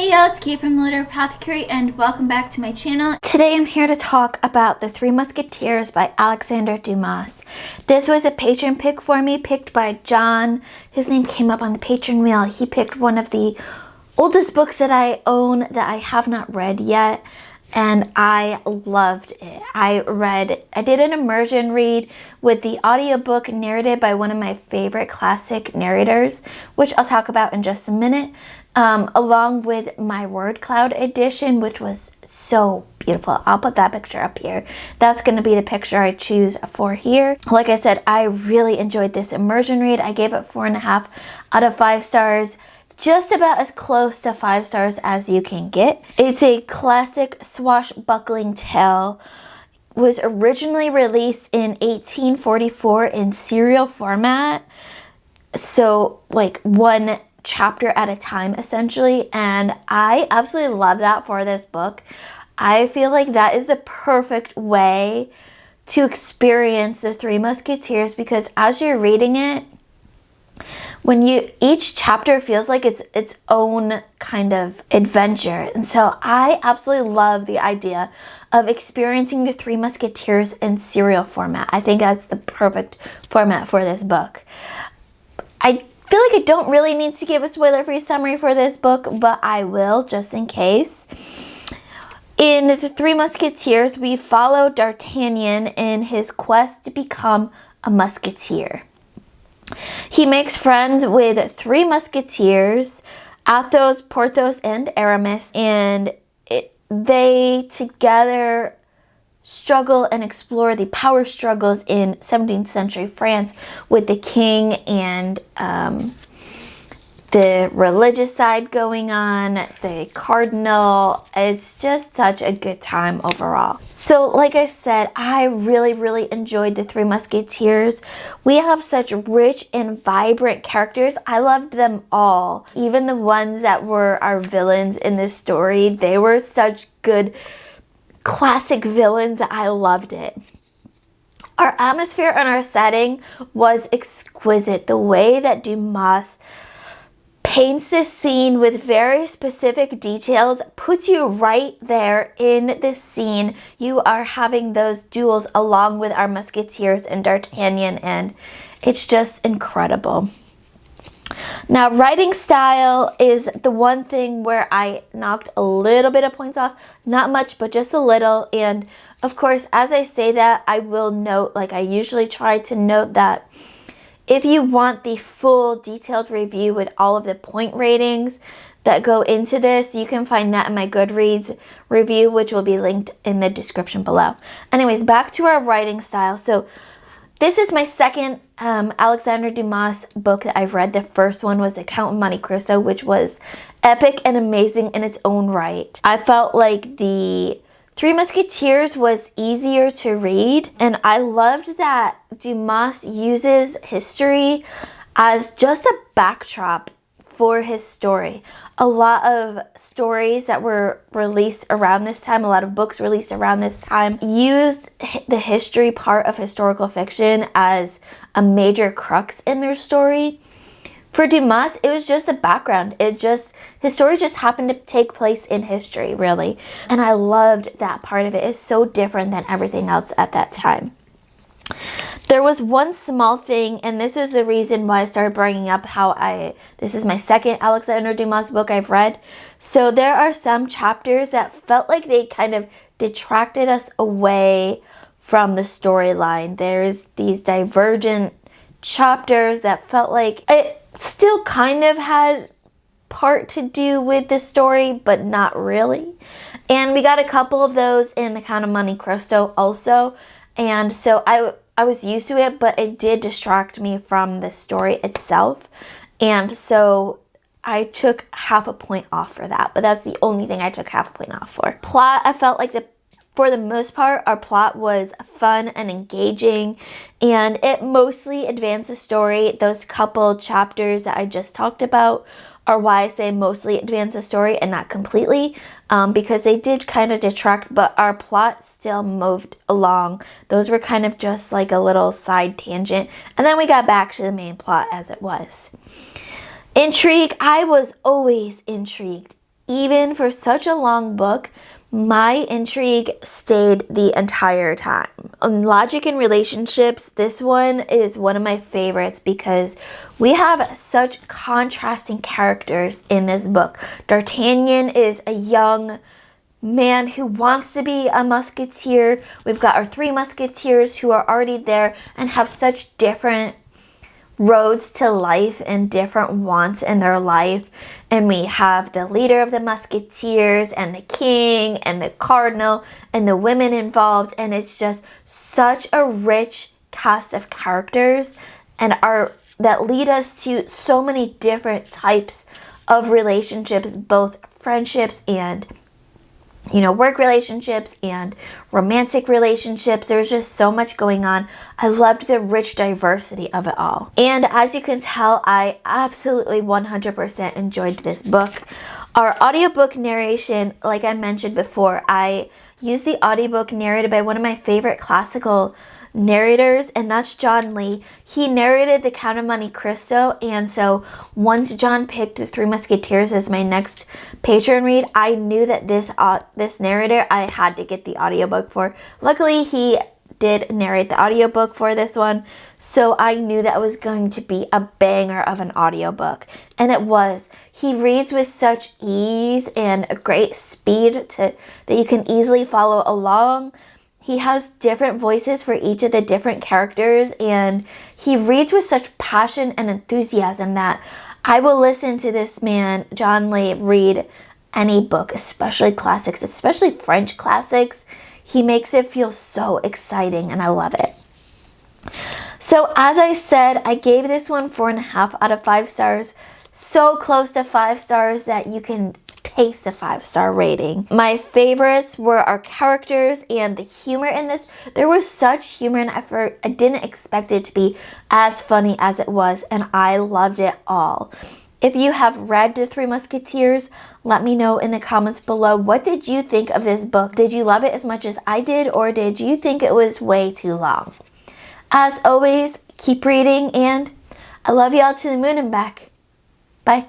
Hey y'all, it's Kate from the Apothecary and welcome back to my channel. Today I'm here to talk about The Three Muskateers by Alexandre Dumas. This was a patron pick for me, picked by John. His name came up on the patron wheel. He picked one of the oldest books that I own that I have not read yet, and I loved it. I did an immersion read with the audiobook narrated by one of my favorite classic narrators, which I'll talk about in just a minute, along with my word cloud edition, which was so beautiful. I'll put that picture up here. That's going to be the picture I choose for here. Like I said, I really enjoyed this immersion read. I gave it 4.5 out of 5 stars. Just about as close to 5 stars as you can get. It's a classic swashbuckling tale. Was originally released in 1844 in serial format. So like one chapter at a time essentially. And I absolutely love that for this book. I feel like that is the perfect way to experience The Three Muskateers, because as you're reading it, each chapter feels like its own kind of adventure. And so I absolutely love the idea of experiencing The Three Muskateers in serial format. I think that's the perfect format for this book. I feel like I don't really need to give a spoiler-free summary for this book, but I will just in case. In The Three Muskateers, we follow D'Artagnan in his quest to become a musketeer. He makes friends with 3 musketeers, Athos, Porthos, and Aramis, and they together struggle and explore the power struggles in 17th century France with the king and the religious side going on, the cardinal. It's just such a good time overall. So like I said, I really enjoyed The Three Muskateers. We have such rich and vibrant characters. I loved them all. Even the ones that were our villains in this story, they were such good classic villains that I loved it. Our atmosphere and our setting was exquisite. The way that Dumas paints this scene with very specific details, puts you right there in this scene. You are having those duels along with our musketeers and D'Artagnan, and it's just incredible. Now, writing style is the one thing where I knocked a little bit of points off. Not much, but just a little. And of course, as I say that, I will note, like I usually try to note, that if you want the full detailed review with all of the point ratings that go into this, you can find that in my Goodreads review, which will be linked in the description below. Anyways, back to our writing style. So this is my second Alexandre Dumas book that I've read. The first one was The Count of Monte Cristo, which was epic and amazing in its own right. I felt like The Three Musketeers was easier to read, and I loved that Dumas uses history as just a backdrop for his story. A lot of stories that were released around this time, a lot of books released around this time, used the history part of historical fiction as a major crux in their story. For Dumas, it was just a background. His story just happened to take place in history, really. And I loved that part of it. It's so different than everything else at that time. There was one small thing, and this is the reason why I started bringing up this is my second Alexandre Dumas book I've read. So there are some chapters that felt like they kind of detracted us away from the storyline. There's these divergent chapters that felt like it still kind of had part to do with the story, but not really. And we got a couple of those in The Count of Monte Cristo also. And so I was used to it, but it did distract me from the story itself. And so I took half a point off for that, but that's the only thing I took half a point off for. Plot, I felt like for the most part, our plot was fun and engaging, and it mostly advanced the story. Those couple chapters that I just talked about are why I say mostly advance the story and not completely, because they did kind of detract, but our plot still moved along. Those were kind of just like a little side tangent, and then we got back to the main plot as it was. Intrigue, I was always intrigued. even for such a long book, my intrigue stayed the entire time. On logic and relationships, this one is one of my favorites because we have such contrasting characters in this book. D'Artagnan is a young man who wants to be a musketeer. We've got our three musketeers who are already there and have such different roads to life and different wants in their life. And we have the leader of the musketeers and the king and the cardinal and the women involved, and it's just such a rich cast of characters and that lead us to so many different types of relationships, both friendships and work relationships and romantic relationships. There's just so much going on. I loved the rich diversity of it all. And as you can tell, I absolutely 100% enjoyed this book. Our audiobook narration, like I mentioned before, I used the audiobook narrated by one of my favorite classical narrators, and that's John Lee. He narrated The Count of Monte Cristo, and so once John picked The Three Musketeers as my next patron read, I knew that this narrator I had to get the audiobook for. Luckily, he did narrate the audiobook for this one, so I knew that it was going to be a banger of an audiobook, and it was. He reads with such ease and a great speed that you can easily follow along. He has different voices for each of the different characters, and he reads with such passion and enthusiasm that I will listen to this man, John Lee, read any book, especially classics, especially French classics. He makes it feel so exciting, and I love it. So as I said, I gave this one 4.5 out of 5 stars. So close to 5 stars that you can taste a 5-star rating. My favorites were our characters and the humor in this. There was such humor and effort. I didn't expect it to be as funny as it was, and I loved it all. If you have read The Three Musketeers, let me know in the comments below. What did you think of this book? Did you love it as much as I did, or did you think it was way too long? As always, keep reading, and I love y'all to the moon and back. Bye.